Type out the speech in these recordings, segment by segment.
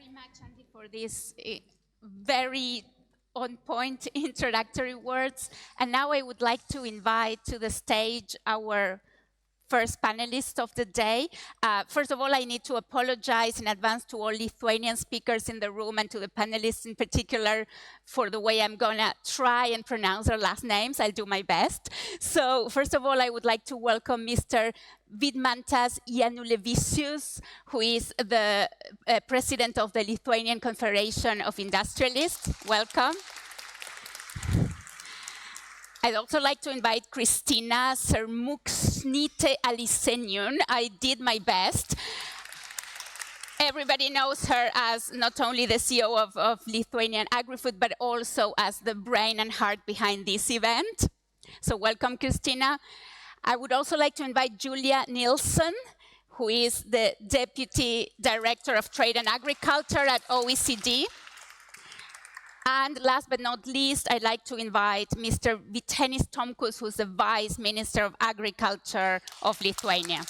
very much, Andy, for these very on-point introductory words. And now I would like to invite to the stage our first panelist of the day. First of all, I need to apologize in advance to all Lithuanian speakers in the room and to the panelists in particular for the way I'm gonna try and pronounce their last names. I'll do my best. So first of all, I would like to welcome Mr. Vidmantas Janulevicius, who is the president of the Lithuanian Confederation of Industrialists. Welcome. I'd also like to invite Kristina Sermuksnite Aliseniun. I did my best. Everybody knows her as not only the CEO of Lithuanian AgriFood, but also as the brain and heart behind this event. So welcome, Kristina. I would also like to invite Julia Nilsson, who is the Deputy Director of Trade and Agriculture at OECD. And last but not least, I'd like to invite Mr. Vytenis Tomkus, who's the Vice Minister of Agriculture of Lithuania.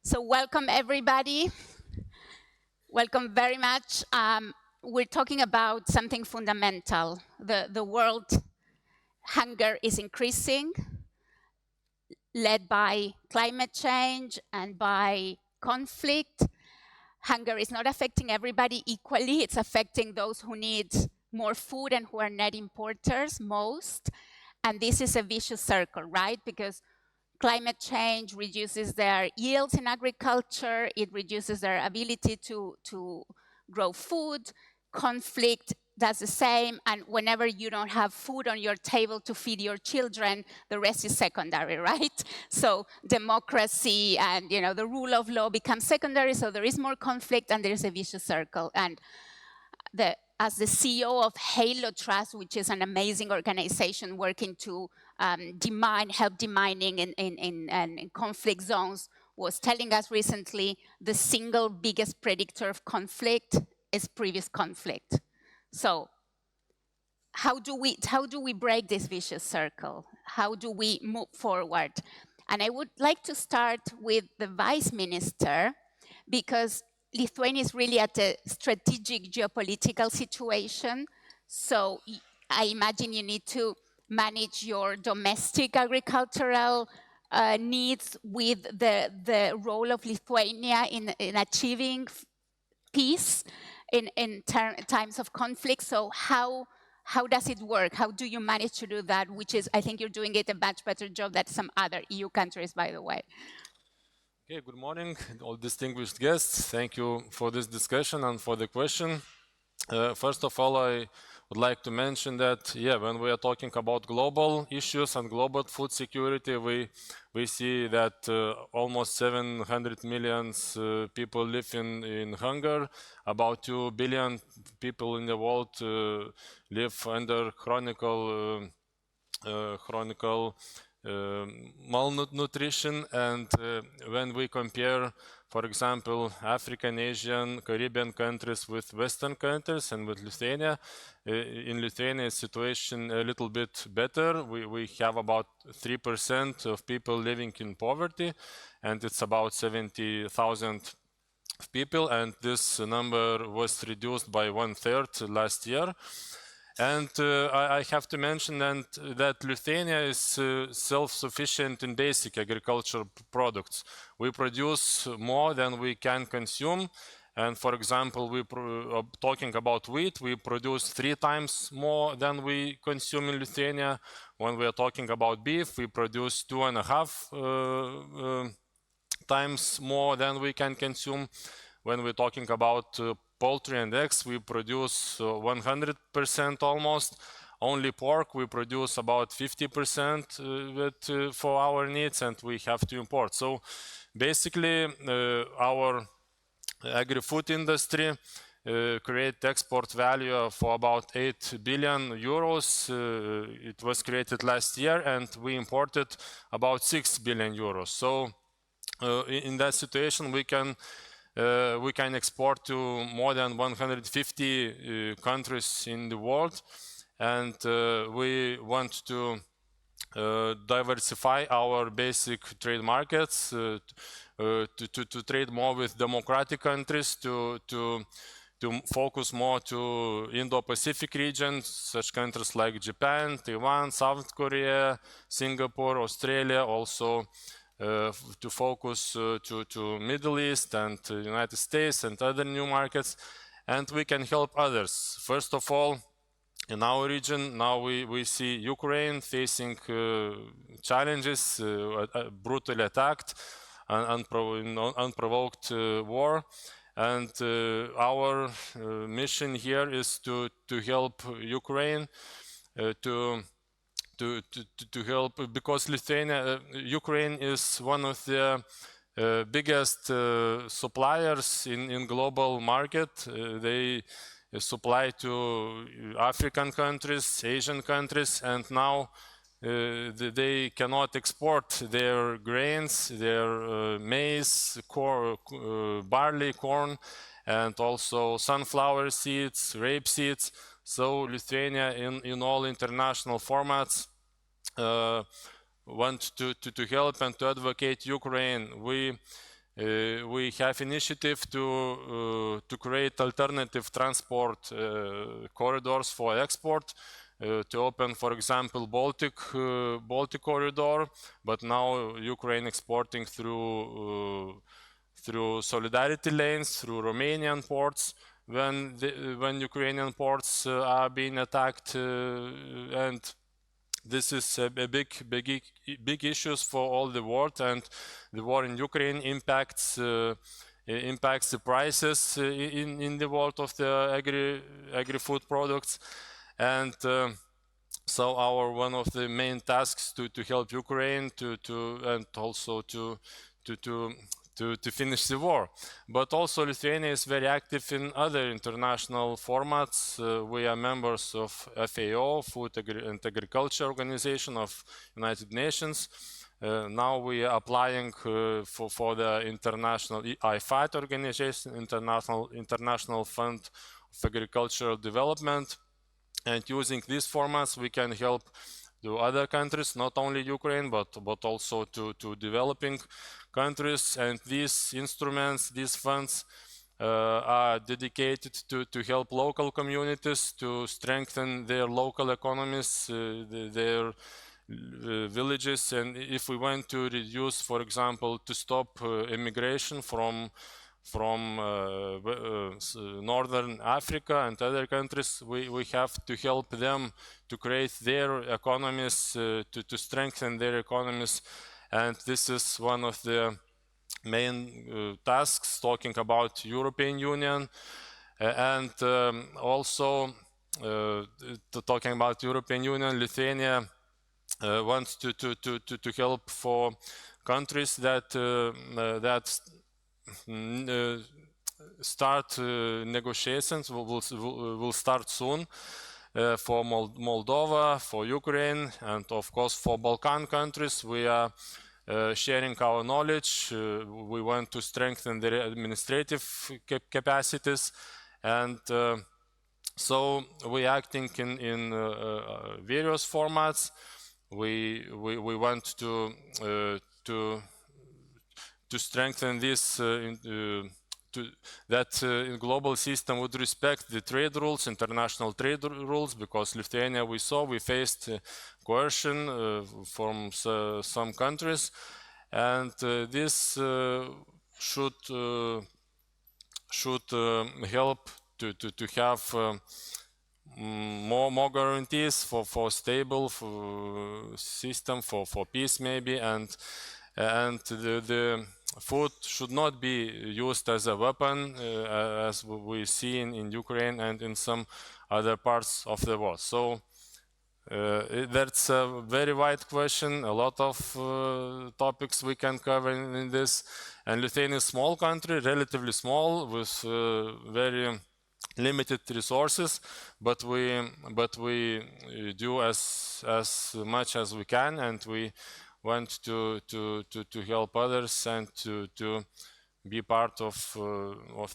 So welcome, everybody. Welcome very much. We're talking about something fundamental. The world hunger is increasing, led by climate change and by conflict. Hunger is not affecting everybody equally. It's affecting those who need more food and who are net importers most. And this is a vicious circle, right? Because climate change reduces their yields in agriculture. It reduces their ability to grow food. Conflict does the same. And whenever you don't have food on your table to feed your children, the rest is secondary, right? So democracy and the rule of law becomes secondary. So there is more conflict and there is a vicious circle. And as the CEO of Halo Trust, which is an amazing organization working to help demining in conflict zones, was telling us recently, the single biggest predictor of conflict is previous conflict. So how do we break this vicious circle? How do we move forward? And I would like to start with the Vice Minister, because Lithuania is really at a strategic geopolitical situation. So I imagine you need to manage your domestic agricultural needs with the role of Lithuania in achieving peace in times of conflict. So how does it work? How do you manage to do that? Which is, I think you're doing it a much better job than some other EU countries, by the way. Okay, good morning, all distinguished guests. Thank you for this discussion and for the question. First of all, I would like to mention that, when we are talking about global issues and global food security, we see that almost 700 million people live in hunger. About 2 billion people in the world live under chronic malnutrition. And when we compare, for example, African, Asian, Caribbean countries with Western countries and with Lithuania, in Lithuania situation a little bit better. We have about 3% of people living in poverty, and it's about 70,000 people, and this number was reduced by 1/3 last year. And I have to mention that Lithuania is self-sufficient in basic agricultural products. We produce more than we can consume. And for example, talking about wheat, we produce 3 times more than we consume in Lithuania. When we are talking about beef, we produce 2.5 times more than we can consume. When we're talking about poultry and eggs, we produce 100% almost. Only pork, we produce about 50% for our needs, and we have to import. So basically, our agri-food industry create export value for about 8 billion euros. It was created last year, and we imported about 6 billion euros. So in that situation, we can export to more than 150 countries in the world, and we want to diversify our basic trade markets. to trade more with democratic countries, to focus more to Indo-Pacific region, such countries like Japan, Taiwan, South Korea, Singapore, Australia, also to focus to Middle East and United States and other new markets, and we can help others. First of all, in our region, now we see Ukraine facing challenges, brutally attacked, unprovoked war. And our mission here is to help Ukraine to help, because Ukraine is one of the biggest suppliers in global market. They supply to African countries, Asian countries, and now they cannot export their grains, their maize, barley, corn, and also sunflower seeds, rape seeds. So Lithuania, in all international formats, want to help and to advocate Ukraine. We have initiative to create alternative transport corridors for export, to open, for example, Baltic corridor, but now Ukraine exporting through solidarity lanes, through Romanian ports, when Ukrainian ports are being attacked, and this is a big issues for all the world, and the war in Ukraine impacts the prices in the world of the agri-food products, and so our one of the main tasks to help Ukraine and also to finish the war. But also Lithuania is very active in other international formats. We are members of FAO, Food and Agriculture Organization of United Nations. Now we are applying for the international IFAD organization, International Fund of Agricultural Development. And using these formats, we can help to other countries, not only Ukraine, but also to developing countries. And these instruments, these funds are dedicated to help local communities to strengthen their local economies, their villages. And if we want to reduce, for example, to stop immigration from Northern Africa and other countries, we have to help them to create their economies, to strengthen their economies. And this is one of the main tasks, talking about European Union. And also talking about European Union, Lithuania wants to help for countries that start negotiations, will start soon, for Moldova, for Ukraine, and of course for Balkan countries. We are sharing our knowledge. We want to strengthen their administrative capacities, and so we are acting in various formats. We want to strengthen this, that global system would respect the trade rules, international trade rules, because Lithuania, we faced coercion from some countries, and this should help to have more guarantees for stable system, for peace maybe, and the food should not be used as a weapon, as we see in Ukraine and in some other parts of the world. So that's a very wide question, a lot of topics we can cover in this. And Lithuania is a small country, relatively small, with very limited resources, but we do as much as we can, and we want to help others and to be part of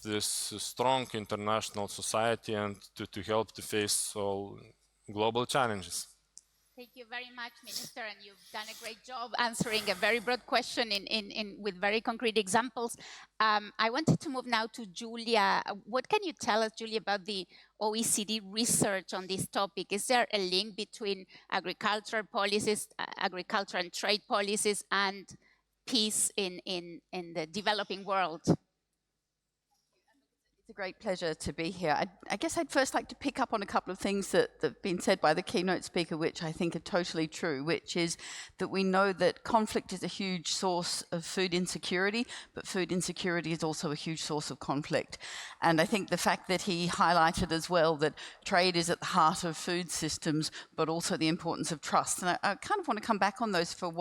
this strong international society, and to help to face all global challenges. Thank you very much, Minister, and you've done a great job answering a very broad question with very concrete examples. I wanted to move now to Julia. What can you tell us, Julia, about the OECD research on this topic? Is there a link between agricultural policies, agriculture and trade policies, and peace in the developing world? It's a great pleasure to be here. I guess I'd first like to pick up on a couple of things that have been said by the keynote speaker, which I think are totally true, which is that we know that conflict is a huge source of food insecurity, but food insecurity is also a huge source of conflict. And I think the fact that he highlighted as well that trade is at the heart of food systems, but also the importance of trust. And I kind of want to come back on those for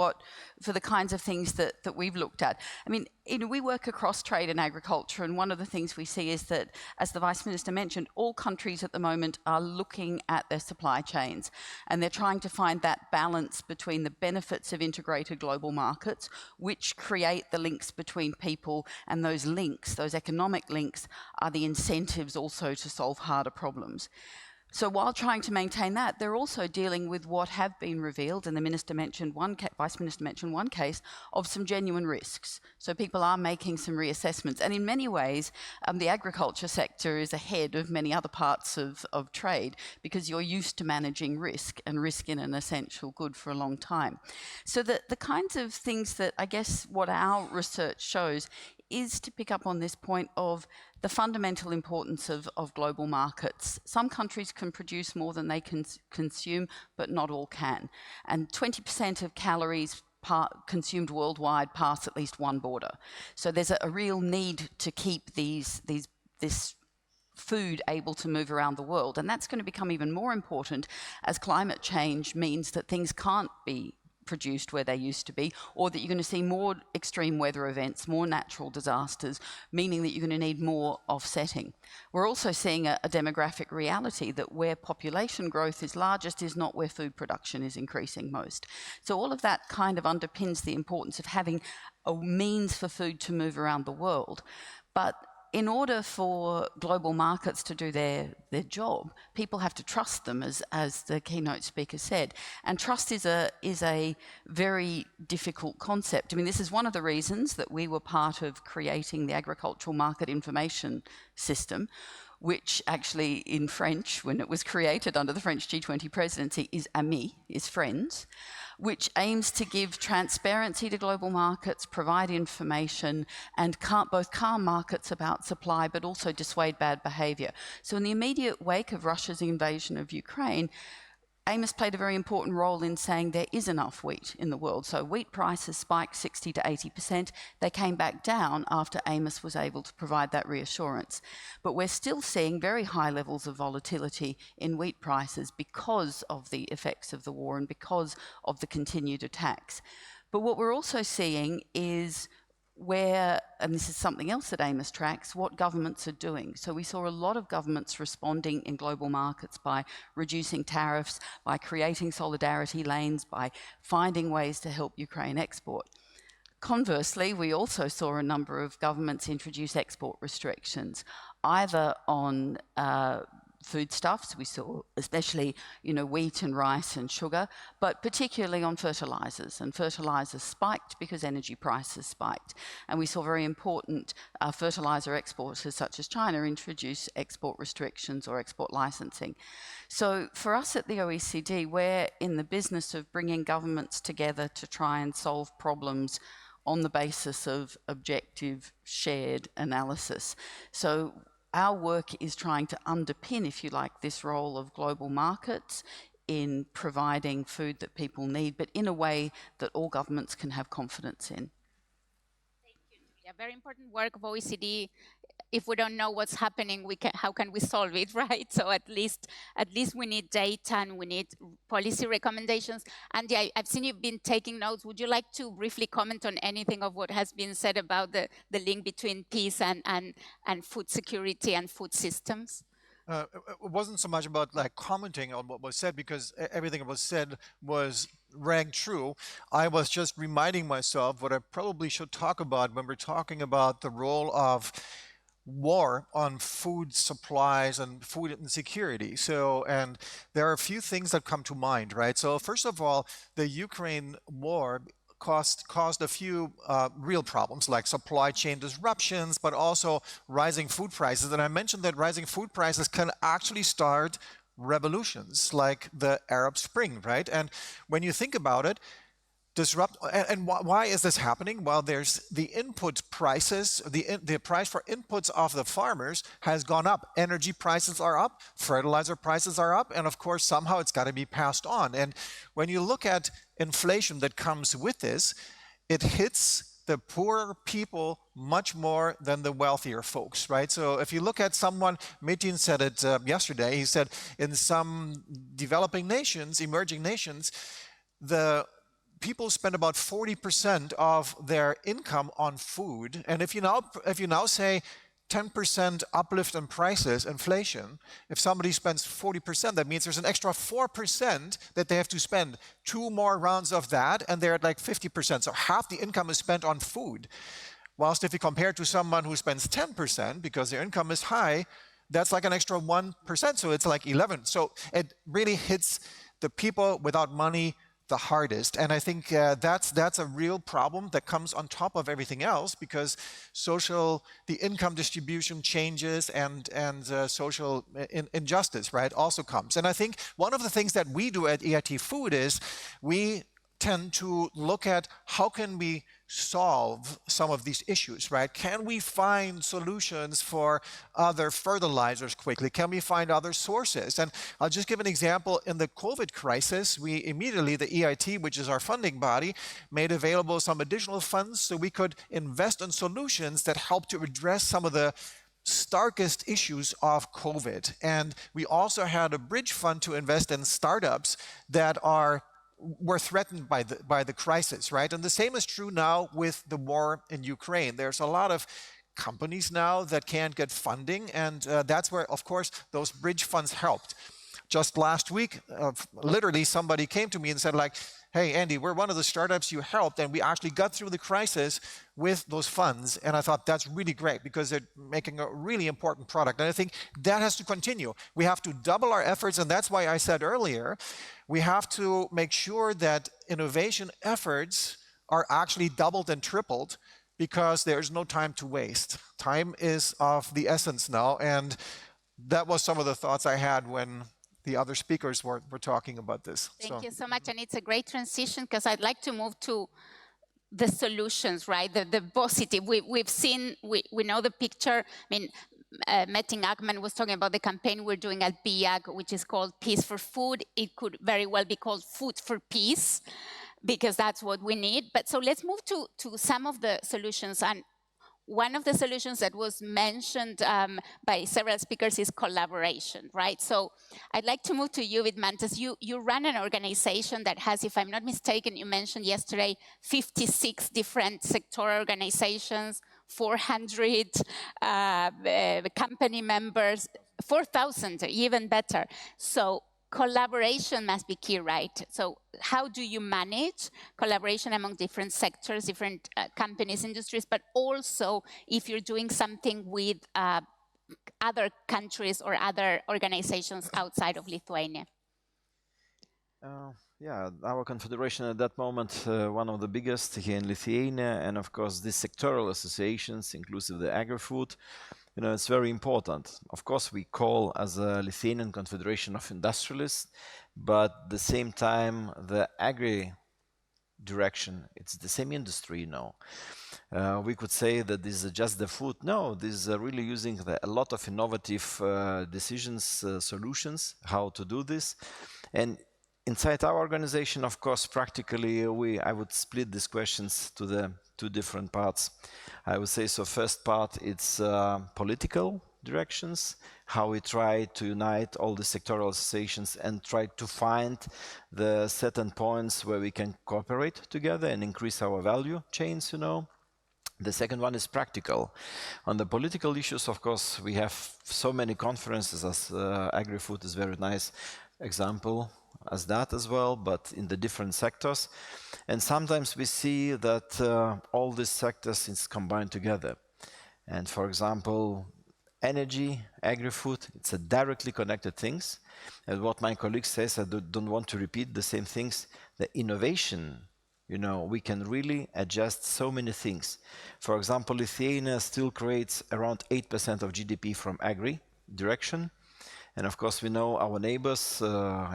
the kinds of things that we've looked at. I mean, we work across trade and agriculture, and one of the things we see is that, as the Vice Minister mentioned, all countries at the moment are looking at their supply chains, and they're trying to find that balance between the benefits of integrated global markets, which create the links between people, and those links, those economic links, are the incentives also to solve harder problems. So while trying to maintain that, they're also dealing with what have been revealed, and the Vice Minister mentioned one case of some genuine risks. So people are making some reassessments. And in many ways, the agriculture sector is ahead of many other parts of trade because you're used to managing risk and risk in an essential good for a long time. So the kinds of things that I guess what our research shows is to pick up on this point of the fundamental importance of global markets. Some countries can produce more than they can consume, but not all can. And 20% of calories consumed worldwide pass at least one border. So there's a real need to keep this food able to move around the world. And that's going to become even more important as climate change means that things can't be produced where they used to be, or that you're going to see more extreme weather events, more natural disasters, meaning that you're going to need more offsetting. We're also seeing a demographic reality that where population growth is largest is not where food production is increasing most. So all of that kind of underpins the importance of having a means for food to move around the world. But in order for global markets to do their job, people have to trust them, as the keynote speaker said. And trust is a very difficult concept. I mean, this is one of the reasons that we were part of creating the Agricultural Market Information System, which actually in French, when it was created under the French G20 presidency, is AMI, is friends, which aims to give transparency to global markets, provide information, and both calm markets about supply, but also dissuade bad behavior. So in the immediate wake of Russia's invasion of Ukraine, Amos played a very important role in saying there is enough wheat in the world. So wheat prices spiked 60 to 80%. They came back down after Amos was able to provide that reassurance. But we're still seeing very high levels of volatility in wheat prices because of the effects of the war and because of the continued attacks. But what we're also seeing is and this is something else that Amos tracks, what governments are doing. So we saw a lot of governments responding in global markets by reducing tariffs, by creating solidarity lanes, by finding ways to help Ukraine export. Conversely, we also saw a number of governments introduce export restrictions, either on foodstuffs. We saw especially, wheat and rice and sugar, but particularly on fertilizers. And fertilizers spiked because energy prices spiked. And we saw very important fertilizer exporters such as China introduce export restrictions or export licensing. So for us at the OECD, we're in the business of bringing governments together to try and solve problems on the basis of objective shared analysis. So our work is trying to underpin, if you like, this role of global markets in providing food that people need, but in a way that all governments can have confidence in. Thank you, Julia. Very important work of OECD. If we don't know what's happening, how can we solve it, right? So at least we need data and we need policy recommendations. And yeah, I've seen you've been taking notes. Would you like to briefly comment on anything of what has been said about the link between peace and food security and food systems? It wasn't so much about commenting on what was said, because everything that was said rang true. I was just reminding myself what I probably should talk about when we're talking about the role of war on food supplies and food insecurity. So, and there are a few things that come to mind, right? So first of all, the Ukraine war caused a few real problems like supply chain disruptions, but also rising food prices. And I mentioned that rising food prices can actually start revolutions like the Arab Spring, right? And when you think about it, why is this happening? Well, there's the input prices, the price for inputs of the farmers has gone up. Energy prices are up, fertilizer prices are up, and of course, somehow it's got to be passed on. And when you look at inflation that comes with this, it hits the poorer people much more than the wealthier folks, right? So if you look at someone, Metin said it yesterday, he said in some developing nations, emerging nations, the people spend about 40% of their income on food. And if you now say 10% uplift in prices, inflation, if somebody spends 40%, that means there's an extra 4% that they have to spend. 2 more rounds of that, and they're at like 50%. So half the income is spent on food. Whilst if you compare to someone who spends 10% because their income is high, that's like an extra 1%. So it's like 11. So it really hits the people without money the hardest. And I think that's a real problem that comes on top of everything else, because the income distribution changes and social injustice, right, also comes. And I think one of the things that we do at EIT Food is we tend to look at how can we solve some of these issues, right? Can we find solutions for other fertilizers quickly? Can we find other sources? And I'll just give an example. In the COVID crisis, we immediately, the EIT, which is our funding body, made available some additional funds so we could invest in solutions that help to address some of the starkest issues of COVID. And we also had a bridge fund to invest in startups that were threatened by the crisis, right? And the same is true now with the war in Ukraine. There's a lot of companies now that can't get funding, and that's where, of course, those bridge funds helped. Just last week, literally somebody came to me and said, like, hey, Andy, we're one of the startups you helped, and we actually got through the crisis with those funds. And I thought that's really great because they're making a really important product. And I think that has to continue. We have to double our efforts, and that's why I said earlier, we have to make sure that innovation efforts are actually doubled and tripled, because there's no time to waste. Time is of the essence now, and that was some of the thoughts I had when the other speakers were talking about this. Thank you so much, and it's a great transition because I'd like to move to the solutions, right? The positive. We've seen, we know the picture. I mean, Metin Akman was talking about the campaign we're doing at BIAG, which is called Peace for Food. It could very well be called Food for Peace, because that's what we need. But so let's move to some of the solutions. And one of the solutions that was mentioned by several speakers is collaboration, right? So I'd like to move to you, Vidmantas. You run an organization that has, if I'm not mistaken, you mentioned yesterday, 56 different sector organizations, 400 company members, 4,000, even better. So collaboration must be key, right? So how do you manage collaboration among different sectors, different companies, industries, but also if you're doing something with other countries or other organizations outside of Lithuania? Yeah, our confederation at that moment, one of the biggest here in Lithuania, and of course these sectoral associations, inclusive the AgriFood, you know, it's very important. Of course, we call as a Lithuanian Confederation of Industrialists, but at the same time, the agri direction, it's the same industry, you know. We could say that this is just the food. No, this is really using a lot of innovative decisions, solutions, how to do this. And inside our organization, of course, practically, I would split these questions to the 2 different parts. I would say, so first part, it's political directions, how we try to unite all the sectoral associations and try to find the certain points where we can cooperate together and increase our value chains, you know. The second one is practical. On the political issues, of course, we have so many conferences, as AgriFood is a very nice example as that as well, but in the different sectors. And sometimes we see that all these sectors is combined together. And for example, energy, agri-food, it's a directly connected things. And what my colleague says, I don't want to repeat the same things. The innovation, you know, we can really adjust so many things. For example, Lithuania still creates around 8% of GDP from agri direction. And of course, we know our neighbors,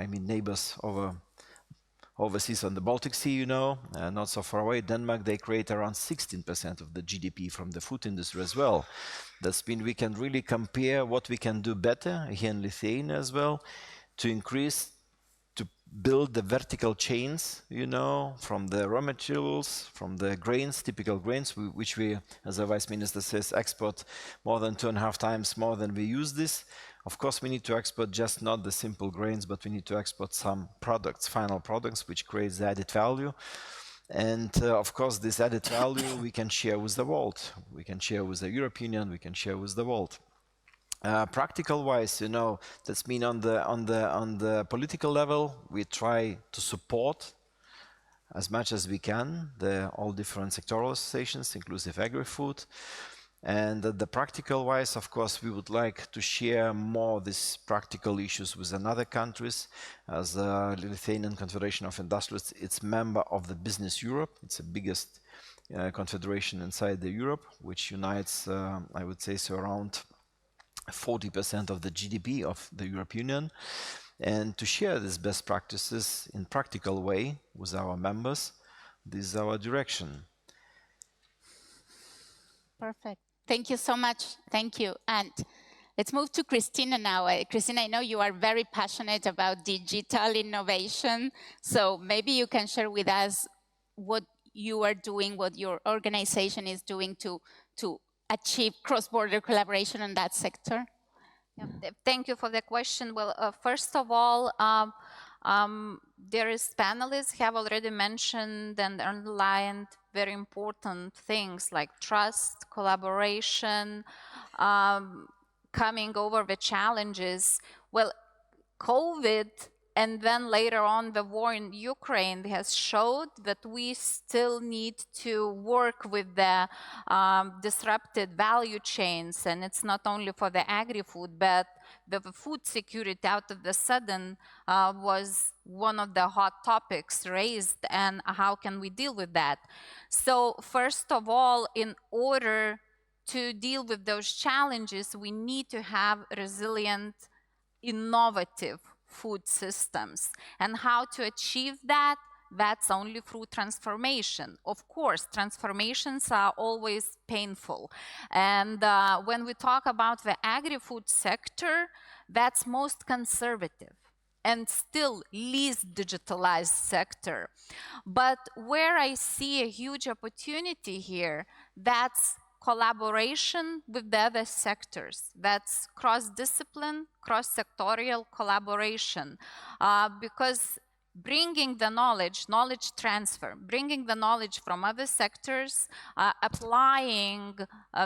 neighbors overseas on the Baltic Sea, you know, not so far away, Denmark, they create around 16% of the GDP from the food industry as well. That's mean we can really compare what we can do better here in Lithuania as well to increase, to build the vertical chains, you know, from the raw materials, from the grains, typical grains, which we, as the Vice Minister says, export more than 2.5 times more than we use this. Of course, we need to export just not the simple grains, but we need to export some products, final products, which creates the added value. And of course, this added value we can share with the world. We can share with the European Union, we can share with the world. Practical wise, you know, that's mean on the political level, we try to support as much as we can all different sectoral associations, inclusive AgriFood. And the practical wise, of course, we would like to share more these practical issues with other countries. As the Lithuanian Confederation of Industrialists, it's member of the Business Europe. It's the biggest confederation inside the Europe, which unites, I would say, so around 40% of the GDP of the European Union. And to share these best practices in practical way with our members, this is our direction. Perfect. Thank you so much. Thank you. And let's move to Christina now. Christina, I know you are very passionate about digital innovation. So maybe you can share with us what you are doing, what your organization is doing to achieve cross-border collaboration in that sector. Yeah, thank you for the question. Well, first of all, panelists have already mentioned and underlined very important things like trust, collaboration, coming over the challenges. Well, COVID and then later on the war in Ukraine has showed that we still need to work with the disrupted value chains. And it's not only for the agri-food, but the food security out of the sudden was one of the hot topics raised, and how can we deal with that? So first of all, in order to deal with those challenges, we need to have resilient, innovative food systems. And how to achieve that? That's only through transformation. Of course, transformations are always painful. And when we talk about the agri-food sector, that's most conservative and still least digitalized sector. But where I see a huge opportunity here, that's collaboration with the other sectors. That's cross-discipline, cross-sectorial collaboration. Because bringing the knowledge transfer, bringing the knowledge from other sectors, applying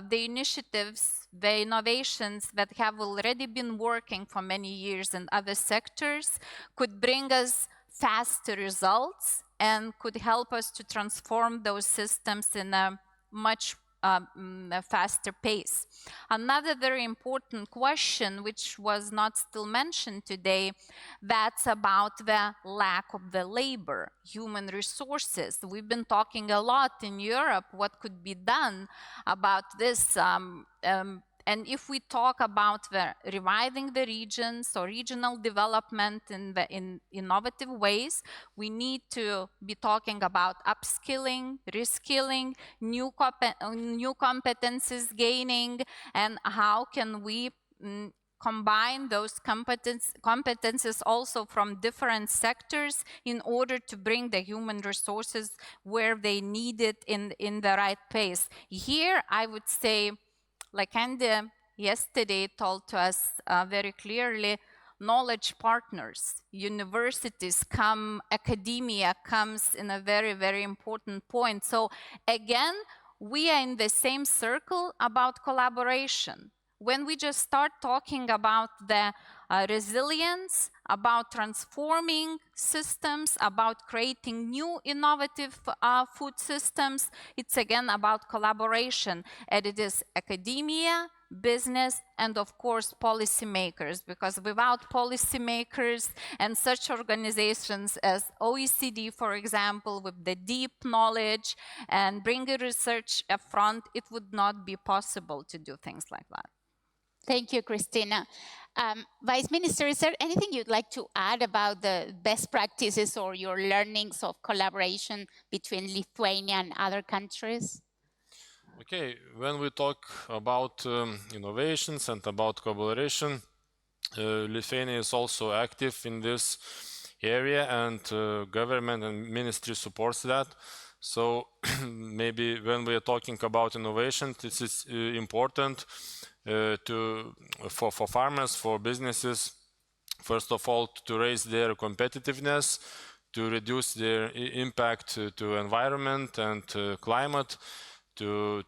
the initiatives, the innovations that have already been working for many years in other sectors could bring us faster results and could help us to transform those systems in a much a faster pace. Another very important question, which was not still mentioned today, that's about the lack of the labor, human resources. We've been talking a lot in Europe what could be done about this. And if we talk about reviving the regions or regional development in innovative ways, we need to be talking about upskilling, reskilling, new competencies gaining, and how can we combine those competences also from different sectors in order to bring the human resources where they need it in the right pace. Here, I would say, like Andy yesterday told to us very clearly, knowledge partners, universities academia comes in a very, very important point. So again, we are in the same circle about collaboration. When we just start talking about the resilience, about transforming systems, about creating new innovative food systems. It's again about collaboration, and it is academia, business, and of course policymakers, because without policymakers and such organizations as OECD, for example, with the deep knowledge and bringing research up front, it would not be possible to do things like that. Thank you, Christina. Vice Minister, is there anything you'd like to add about the best practices or your learnings of collaboration between Lithuania and other countries? Okay, when we talk about innovations and about collaboration, Lithuania is also active in this area, and government and ministry supports that. So maybe when we are talking about innovation, this is important for farmers, for businesses, first of all, to raise their competitiveness, to reduce their impact to environment and climate, to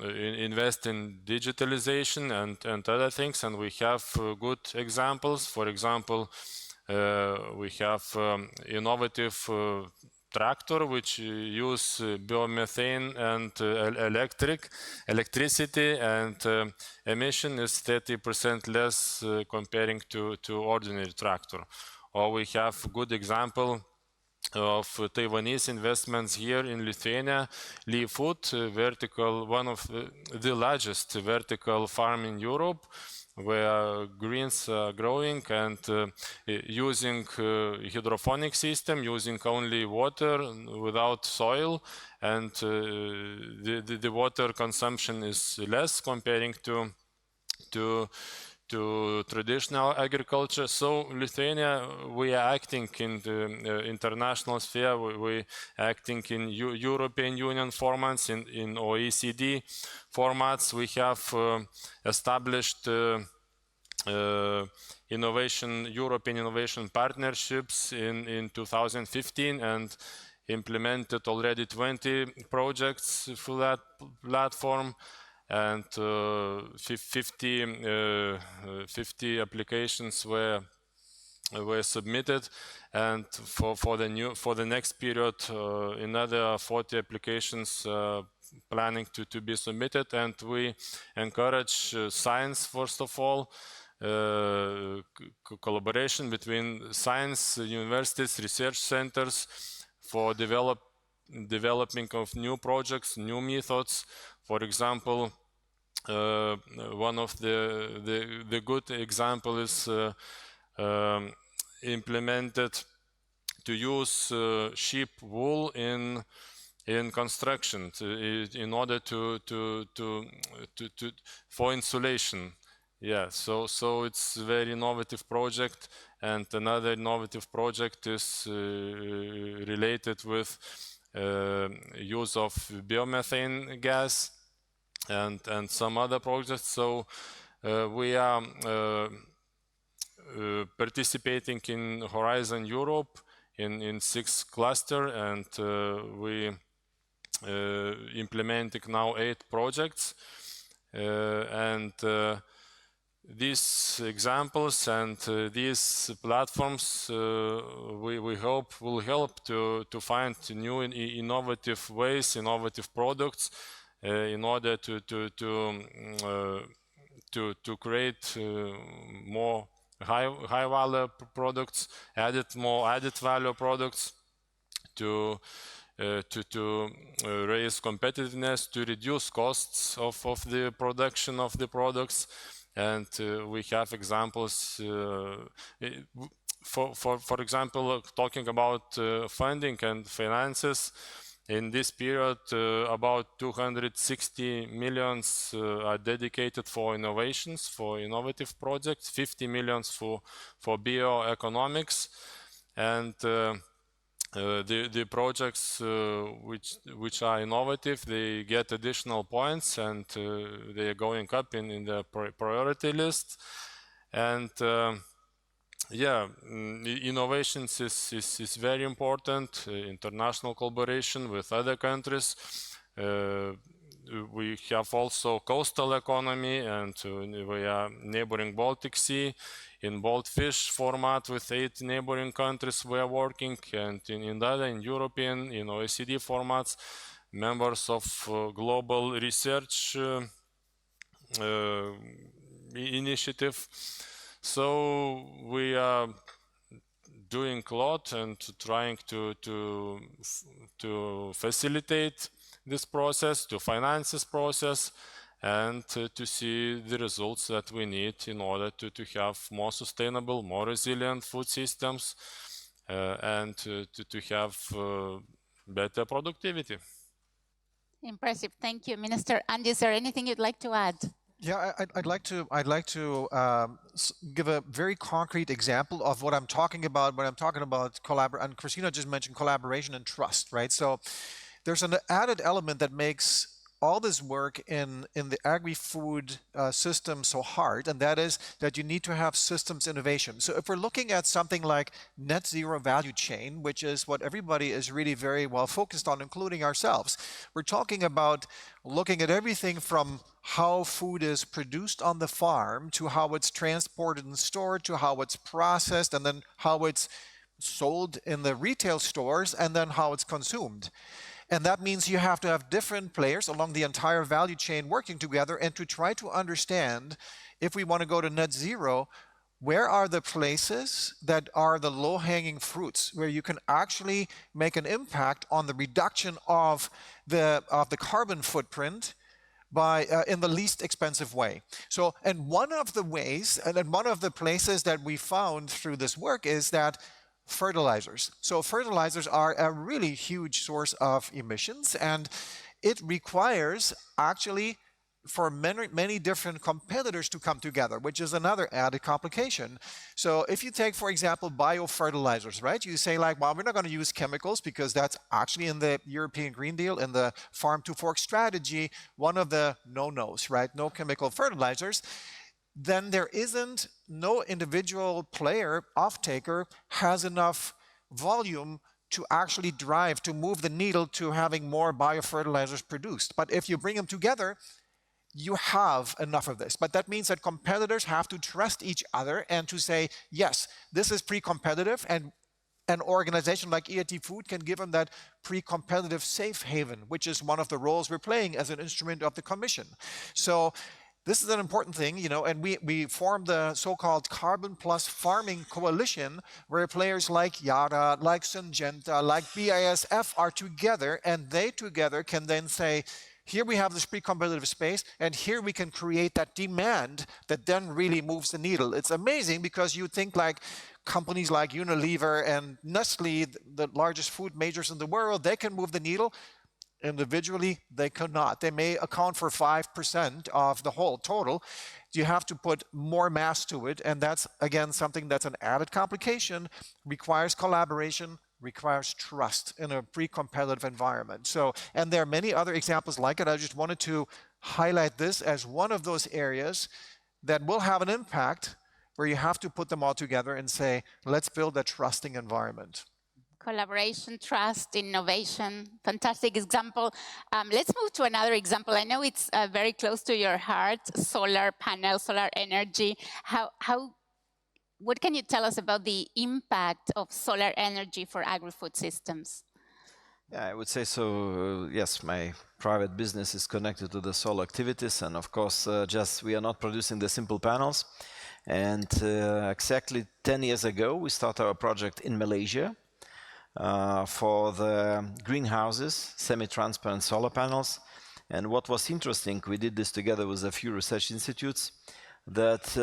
invest in digitalization and other things. And we have good examples. For example, we have innovative tractor which use biomethane and electricity, and emission is 30% less comparing to ordinary tractor. Or we have good example of Taiwanese investments here in Lithuania, AgriFood, one of the largest vertical farm in Europe, where greens are growing and using hydroponic system, using only water without soil, and the water consumption is less comparing to traditional agriculture. So Lithuania, we are acting in the international sphere, we are acting in European Union formats, in OECD formats. We have established European innovation partnerships in 2015 and implemented already 20 projects through that platform, and 50 applications were submitted, and for the next period another 40 applications planning to be submitted. And we encourage science, first of all, collaboration between science universities, research centers for developing of new projects, new methods. For example, one of the good example is implemented to use sheep wool in construction in order for insulation. Yeah, so it's a very innovative project. And another innovative project is related with use of biomethane gas and some other projects. So we are participating in Horizon Europe in 6 cluster, and we implementing now 8 projects, and these examples and these platforms we hope will help to find new innovative ways, innovative products in order to create more high value products, more added value products, to raise competitiveness, to reduce costs of the production of the products. And we have examples, for example, talking about funding and finances. In this period, about 260 millions are dedicated for innovations, for innovative projects, 50 millions for bioeconomics, and the projects which are innovative, they get additional points, and they are going up in the priority list. And yeah, innovations is very important. International collaboration with other countries. we have also coastal economy, and we are neighboring Baltic Sea. In Baltfish format with 8 neighboring countries we are working, and in other, in European, in OECD formats, members of global research initiative. So we are doing a lot and trying to facilitate this process, to finance this process, and to see the results that we need in order to have more sustainable, more resilient food systems, and to have better productivity. Impressive. Thank you, Minister. And is there anything you'd like to add? Yeah, I'd like to give a very concrete example of what I'm talking about when I'm talking about collaboration. And Christina just mentioned collaboration and trust, right? So there's an added element that makes all this work in the agri-food system so hard, and that is that you need to have systems innovation. So if we're looking at something like net zero value chain, which is what everybody is really very well focused on, including ourselves, we're talking about looking at everything from how food is produced on the farm to how it's transported and stored to how it's processed and then how it's sold in the retail stores and then how it's consumed. And that means you have to have different players along the entire value chain working together and to try to understand, if we want to go to net zero, where are the places that are the low-hanging fruits where you can actually make an impact on the reduction of the carbon footprint by in the least expensive way. So, and one of the ways, and one of the places that we found through this work is that fertilizers. So fertilizers are a really huge source of emissions, and it requires actually for many different competitors to come together, which is another added complication. So if you take, for example, biofertilizers, right? You say like, well, we're not going to use chemicals because that's actually in the European Green Deal, in the Farm to Fork strategy, one of the no-nos, right? No chemical fertilizers. Then there isn't, no individual player, off-taker, has enough volume to actually drive, to move the needle to having more biofertilizers produced. But if you bring them together, you have enough of this. But that means that competitors have to trust each other and to say, yes, this is pre-competitive, and an organization like AgriFood can give them that pre-competitive safe haven, which is one of the roles we're playing as an instrument of the Commission. So this is an important thing, you know, and we formed the so-called Carbon Plus Farming Coalition, where players like Yara, like Syngenta, like BASF are together, and they together can then say, here we have this pre-competitive space, and here we can create that demand that then really moves the needle. It's amazing because you think like companies like Unilever and Nestle, the largest food majors in the world, they can move the needle. Individually, they cannot. They may account for 5% of the whole total. You have to put more mass to it, and that's, again, something that's an added complication, requires collaboration, requires trust in a pre-competitive environment. So, and there are many other examples like it. I just wanted to highlight this as one of those areas that will have an impact where you have to put them all together and say, let's build a trusting environment. Collaboration, trust, innovation, fantastic example. Let's move to another example. I know it's very close to your heart, solar panel, solar energy. What can you tell us about the impact of solar energy for agri-food systems? Yeah, I would say so. Yes, my private business is connected to the solar activities, and of course, just we are not producing the simple panels. And exactly 10 years ago, we started our project in Malaysia. For the greenhouses, semi-transparent solar panels. And what was interesting, we did this together with a few research institutes, that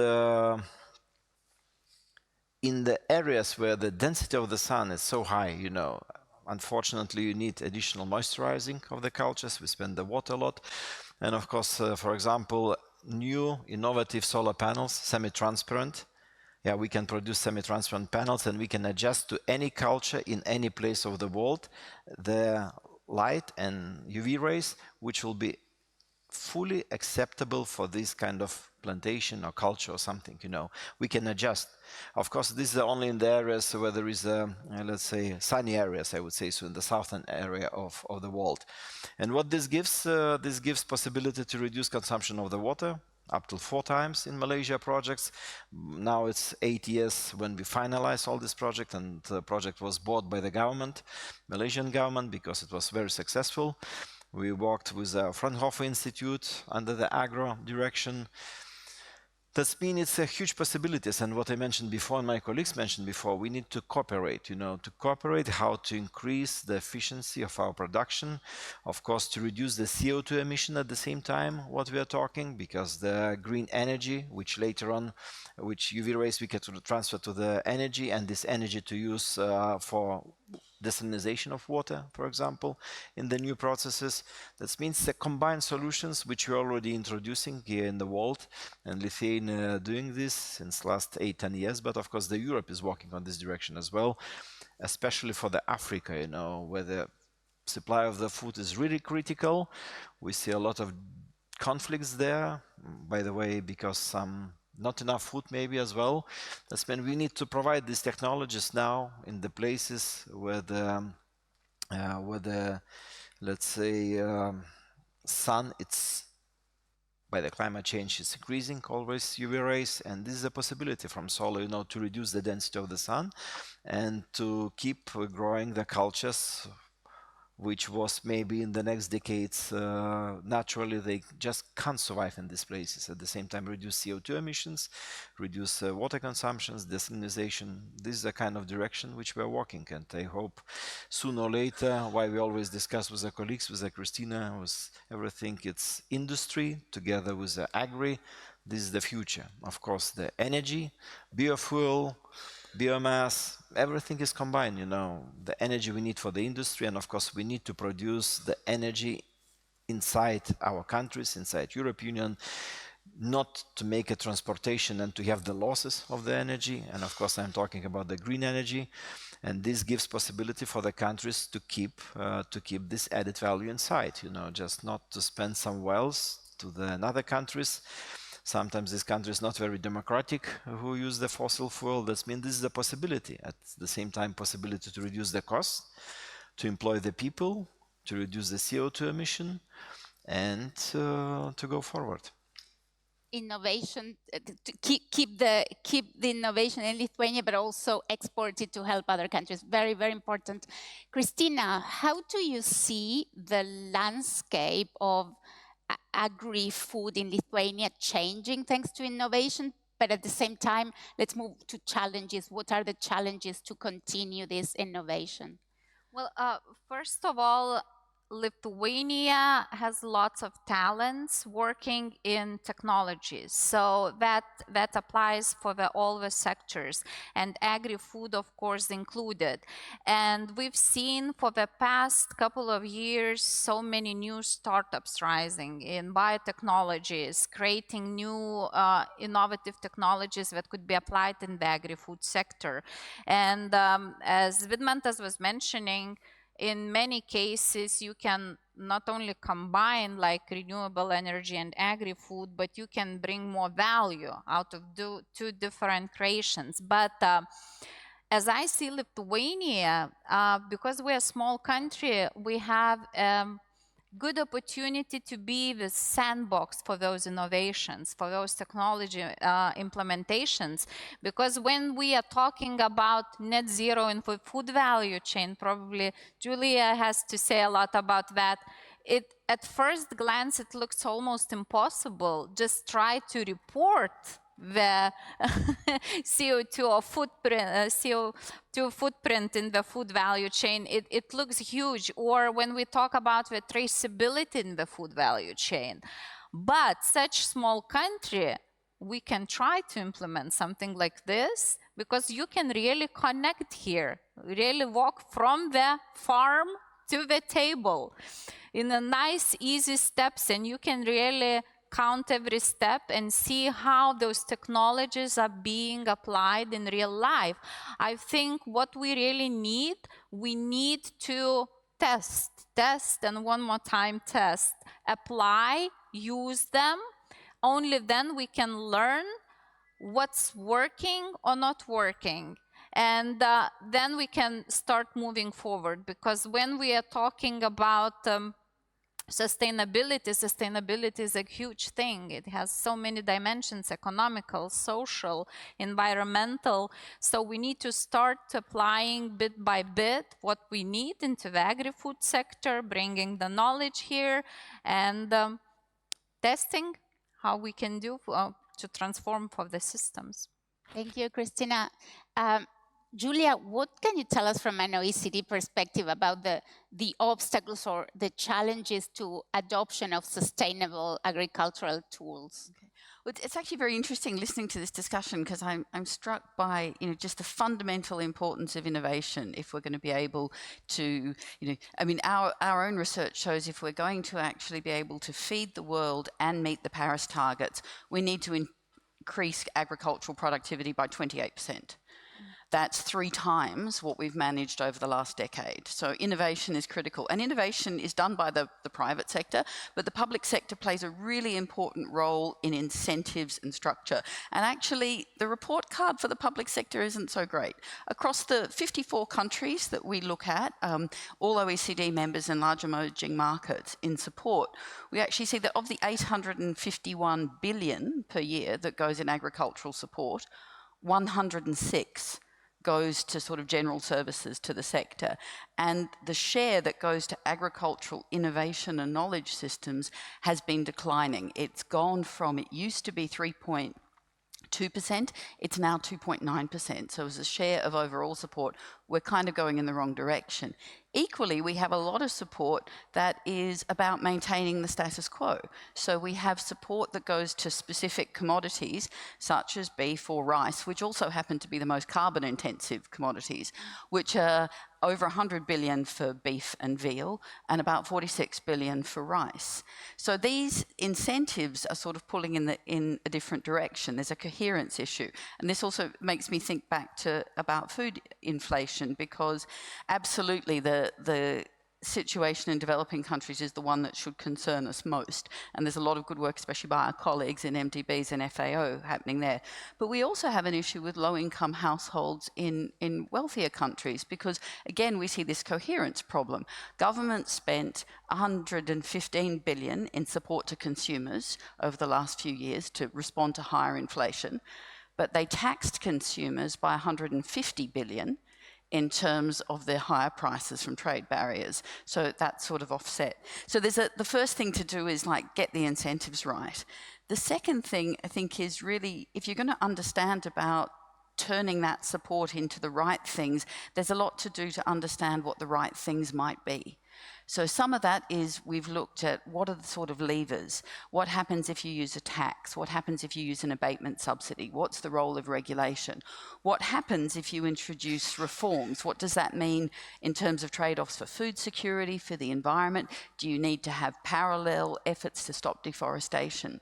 in the areas where the density of the sun is so high, you know, unfortunately you need additional moisturizing of the cultures, we spend the water a lot. And of course, for example, new innovative solar panels, semi-transparent, yeah, we can produce semi-transparent panels and we can adjust to any culture in any place of the world the light and UV rays, which will be fully acceptable for this kind of plantation or culture or something, we can adjust. Of course, this is only in the areas where there is, let's say, sunny areas, I would say, so in the southern area of the world. And what this gives possibility to reduce consumption of the water, up to 4 times in Malaysia projects. Now it's 8 years when we finalize all this project, and the project was bought by the government, Malaysian government, because it was very successful. We worked with the Fraunhofer Institute under the agro direction. That means it's a huge possibilities, and what I mentioned before, and my colleagues mentioned before, we need to cooperate, to cooperate how to increase the efficiency of our production, of course, to reduce the CO2 emission at the same time, what we are talking, because the green energy, which later on, which UV rays we can transfer to the energy, and this energy to use for desalination of water, for example, in the new processes. That means the combined solutions which we're already introducing here in the world, and Lithuania doing this since last 8-10 years, but of course the Europe is working on this direction as well, especially for the Africa, where the supply of the food is really critical. We see a lot of conflicts there, by the way, because not enough food maybe as well. That's when we need to provide these technologies now in the places where the let's say sun, it's by the climate change is increasing always UV rays, and this is a possibility from solar, to reduce the density of the sun and to keep growing the cultures which was maybe in the next decades, naturally they just can't survive in these places. At the same time, reduce CO2 emissions, reduce water consumptions, desalinization. This is the kind of direction which we are working, and I hope sooner or later, why we always discuss with our colleagues, with Christina, with everything, it's industry together with the agri. This is the future. Of course, the energy, biofuel, biomass, everything is combined, the energy we need for the industry, and of course we need to produce the energy inside our countries, inside European Union, not to make a transportation and to have the losses of the energy. And of course I'm talking about the green energy, and this gives possibility for the countries to keep this added value inside, just not to spend some wells to the other countries. Sometimes this country is not very democratic who use the fossil fuel. That means this is a possibility. At the same time, possibility to reduce the cost, to employ the people, to reduce the CO2 emission, and to go forward. Innovation, to keep the innovation in Lithuania, but also export it to help other countries. Very, very important. Christina, how do you see the landscape of agri-food in Lithuania changing thanks to innovation? But at the same time, let's move to challenges. What are the challenges to continue this innovation? Well, first of all, Lithuania has lots of talents working in technologies, so that applies for all the sectors, and agri-food, of course, included. And we've seen for the past couple of years so many new startups rising in biotechnologies, creating new innovative technologies that could be applied in the agri-food sector. And as Vidmantas was mentioning, in many cases, you can not only combine like renewable energy and agri-food, but you can bring more value out of two different creations. But as I see Lithuania, because we're a small country, we have good opportunity to be the sandbox for those innovations, for those technology implementations. Because when we are talking about net zero in the food value chain, probably Julia has to say a lot about that. At first glance, it looks almost impossible. Just try to report the CO2 or CO2 footprint in the food value chain. It looks huge. Or when we talk about the traceability in the food value chain. But such small country, we can try to implement something like this, because you can really connect here, really walk from the farm to the table in a nice, easy steps, and you can really count every step and see how those technologies are being applied in real life. I think what we really need, we need to test, and one more time test, apply, use them. Only then we can learn what's working or not working. And then we can start moving forward, because when we are talking about sustainability is a huge thing. It has so many dimensions: economical, social, environmental. So we need to start applying bit by bit what we need into the agri-food sector, bringing the knowledge here, and testing how we can do to transform for the systems. Thank you, Christina. Julia, what can you tell us from an OECD perspective about the obstacles or the challenges to adoption of sustainable agricultural tools? Okay. Well, it's actually very interesting listening to this discussion, because I'm struck by just the fundamental importance of innovation if we're going to be able to, I mean, our own research shows if we're going to actually be able to feed the world and meet the Paris targets, we need to increase agricultural productivity by 28%. That's 3 times what we've managed over the last decade. So innovation is critical. And innovation is done by the private sector, but the public sector plays a really important role in incentives and structure. And actually, the report card for the public sector isn't so great. Across the 54 countries that we look at, all OECD members and large emerging markets in support, we actually see that of the 851 billion per year that goes in agricultural support, 106 goes to sort of general services to the sector. And the share that goes to agricultural innovation and knowledge systems has been declining. It's gone from, it used to be 3.2%, it's now 2.9%. So as a share of overall support, we're kind of going in the wrong direction. Equally, we have a lot of support that is about maintaining the status quo. So we have support that goes to specific commodities, such as beef or rice, which also happen to be the most carbon-intensive commodities, which are over 100 billion for beef and veal, and about 46 billion for rice. So these incentives are sort of pulling in a different direction. There's a coherence issue. And this also makes me think back to about food inflation, because absolutely the situation in developing countries is the one that should concern us most. And there's a lot of good work, especially by our colleagues in MDBs and FAO, happening there. But we also have an issue with low-income households in wealthier countries, because, again, we see this coherence problem. Government spent 115 billion in support to consumers over the last few years to respond to higher inflation, but they taxed consumers by 150 billion in terms of their higher prices from trade barriers. So that's sort of offset. So the first thing to do is get the incentives right. The second thing, I think, is really, if you're going to understand about turning that support into the right things, there's a lot to do to understand what the right things might be. So some of that is, we've looked at what are the sort of levers. What happens if you use a tax? What happens if you use an abatement subsidy? What's the role of regulation? What happens if you introduce reforms? What does that mean in terms of trade-offs for food security, for the environment? Do you need to have parallel efforts to stop deforestation?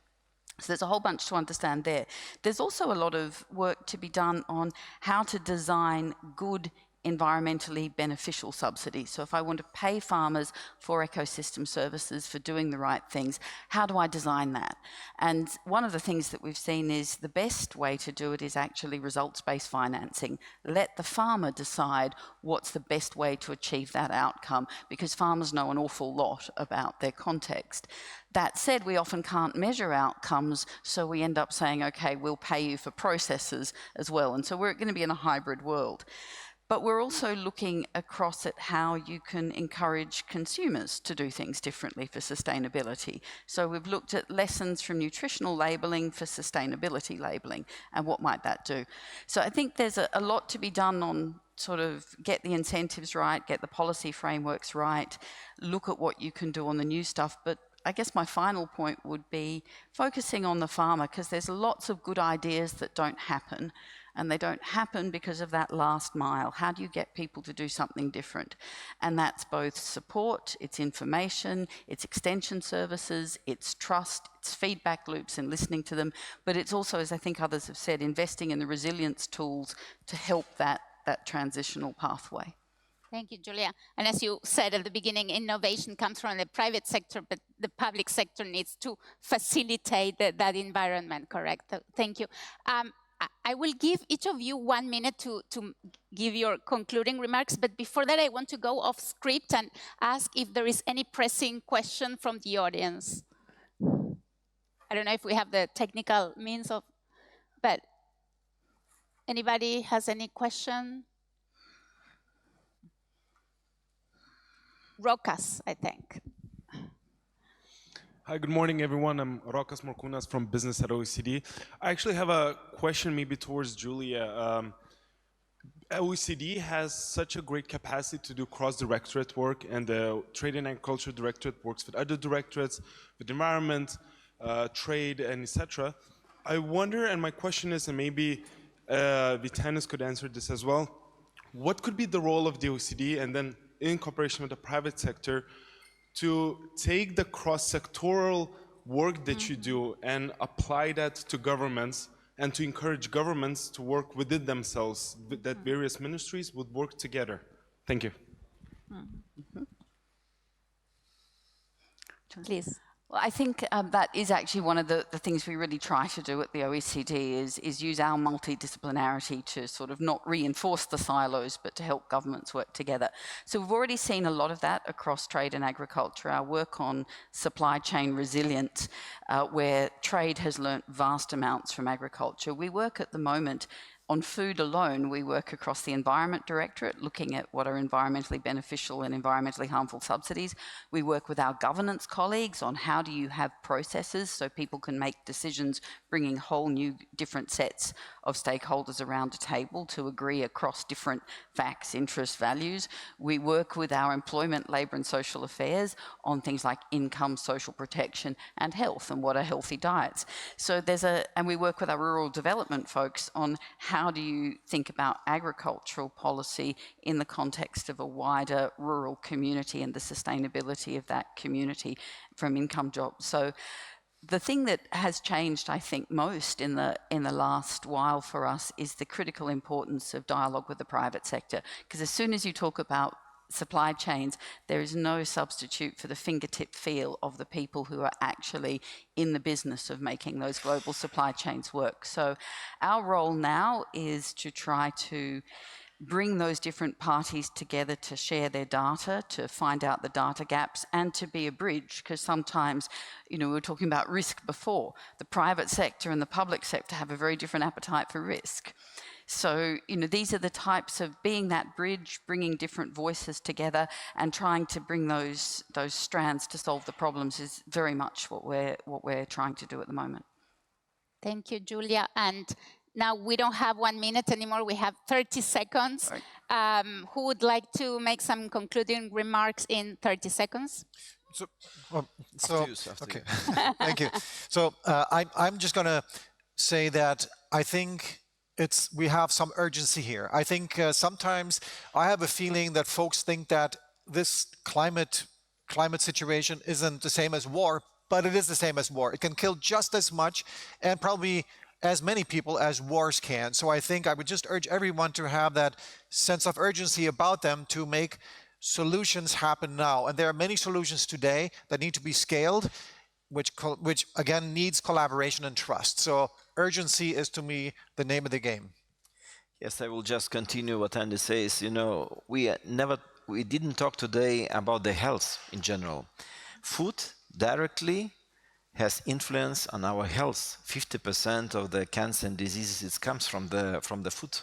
So there's a whole bunch to understand there. There's also a lot of work to be done on how to design good environmentally beneficial subsidies. So if I want to pay farmers for ecosystem services for doing the right things, how do I design that? And one of the things that we've seen is the best way to do it is actually results-based financing. Let the farmer decide what's the best way to achieve that outcome, because farmers know an awful lot about their context. That said, we often can't measure outcomes, so we end up saying, okay, we'll pay you for processes as well. And so we're going to be in a hybrid world. But we're also looking across at how you can encourage consumers to do things differently for sustainability. So we've looked at lessons from nutritional labelling for sustainability labelling, and what might that do. So I think there's a lot to be done on sort of get the incentives right, get the policy frameworks right, look at what you can do on the new stuff. But I guess my final point would be focusing on the farmer, because there's lots of good ideas that don't happen. And they don't happen because of that last mile. How do you get people to do something different? And that's both support, it's information, it's extension services, it's trust, it's feedback loops and listening to them. But it's also, as I think others have said, investing in the resilience tools to help that transitional pathway. Thank you, Julia. And as you said at the beginning, innovation comes from the private sector, but the public sector needs to facilitate that environment, correct? Thank you. I will give each of you 1 minute to give your concluding remarks, but before that, I want to go off script and ask if there is any pressing question from the audience. I don't know if we have the technical means of, but anybody has any question? Rokas, I think. Hi, good morning, everyone. I'm Rokas Morkunas from Business at OECD. I actually have a question maybe towards Julia. OECD has such a great capacity to do cross-directorate work, and the Trade and Agriculture Directorate works with other directorates, with environment, trade, and etc. I wonder, and my question is, and maybe Vytenis could answer this as well, what could be the role of the OECD, and then in cooperation with the private sector, to take the cross-sectoral work that you do and apply that to governments, and to encourage governments to work within themselves, that various ministries would work together? Thank you. Please. Well, I think that is actually one of the things we really try to do at the OECD is use our multidisciplinarity to sort of not reinforce the silos, but to help governments work together. So we've already seen a lot of that across trade and agriculture. Our work on supply chain resilience, where trade has learnt vast amounts from agriculture. We work at the moment on food alone. We work across the Environment Directorate, looking at what are environmentally beneficial and environmentally harmful subsidies. We work with our governance colleagues on how do you have processes so people can make decisions, bringing whole new different sets of stakeholders around a table to agree across different facts, interests, values. We work with our employment, labour and social affairs on things like income, social protection and health, and what are healthy diets. So and we work with our rural development folks on how do you think about agricultural policy in the context of a wider rural community and the sustainability of that community from income jobs. So the thing that has changed, I think, most in the last while for us is the critical importance of dialogue with the private sector. Because as soon as you talk about supply chains, there is no substitute for the fingertip feel of the people who are actually in the business of making those global supply chains work. So our role now is to try to bring those different parties together to share their data, to find out the data gaps, and to be a bridge, because sometimes, we were talking about risk before. The private sector and the public sector have a very different appetite for risk. So, these are the types of being that bridge, bringing different voices together and trying to bring those strands to solve the problems is very much what we're trying to do at the moment. Thank you, Julia. And now we don't have 1 minute anymore. We have 30 seconds. Right. Who would like to make some concluding remarks in 30 seconds? Okay. Thank you. So I'm just going to say that I think we have some urgency here. I think sometimes I have a feeling that folks think that this climate situation isn't the same as war, but it is the same as war. It can kill just as much and probably as many people as wars can. So I think I would just urge everyone to have that sense of urgency about them to make solutions happen now. And there are many solutions today that need to be scaled, which again needs collaboration and trust. So urgency is, to me, the name of the game. Yes, I will just continue what Andy says. We didn't talk today about the health in general. Food directly has influence on our health. 50% of the cancer and diseases comes from the food,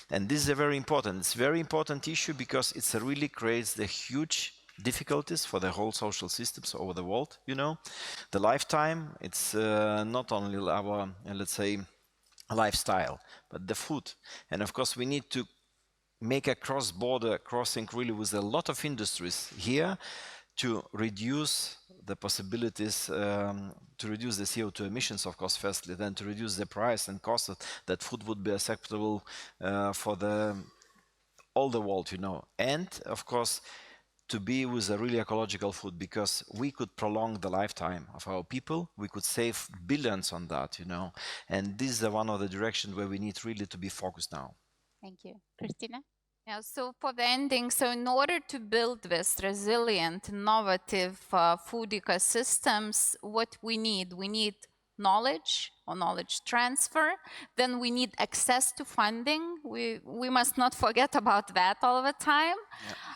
And this is a very important. It's a very important issue because it really creates the huge difficulties for the whole social systems over the world, The lifetime, it's not only our, let's say, lifestyle, but the food. And of course, we need to make a cross-border crossing really with a lot of industries here to reduce the possibilities, to reduce the CO2 emissions, of course, firstly, then to reduce the price and cost that food would be acceptable for all the world, And, of course, to be with a really ecological food, because we could prolong the lifetime of our people. We could save billions on that, And this is one of the directions where we need really to be focused now. Thank you. Christina? Yeah, so for the ending, so in order to build this resilient, innovative food ecosystems, what we need knowledge or knowledge transfer, then we need access to funding. We must not forget about that all the time.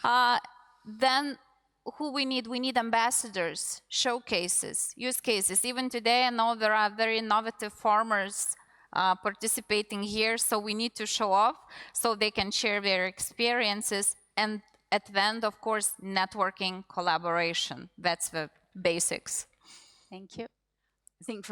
Yep. Then who we need ambassadors, showcases, use cases. Even today, I know there are very innovative farmers participating here, so we need to show off so they can share their experiences. And at the end, of course, networking, collaboration. That's the basics. Thank you. I think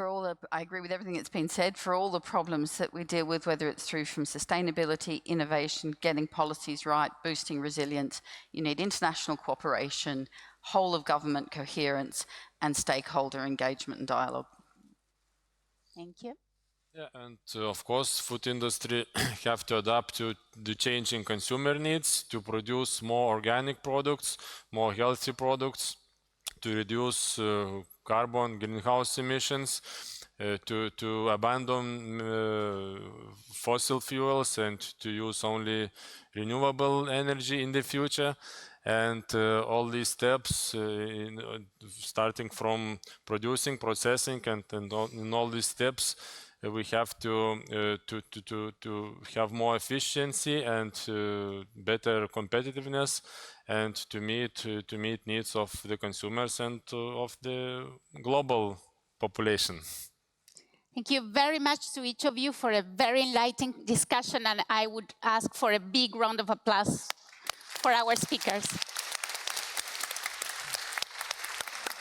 I agree with everything that's been said. For all the problems that we deal with, whether it's through from sustainability, innovation, getting policies right, boosting resilience, you need international cooperation, whole of government coherence, and stakeholder engagement and dialogue. Thank you. Yeah, and of course, food industry have to adapt to the changing consumer needs to produce more organic products, more healthy products, to reduce carbon greenhouse emissions, to abandon fossil fuels and to use only renewable energy in the future. And all these steps, starting from producing, processing, and in all these steps, we have to have more efficiency and better competitiveness, and to meet needs of the consumers and of the global population. Thank you very much to each of you for a very enlightening discussion, and I would ask for a big round of applause for our speakers.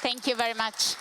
Thank you very much.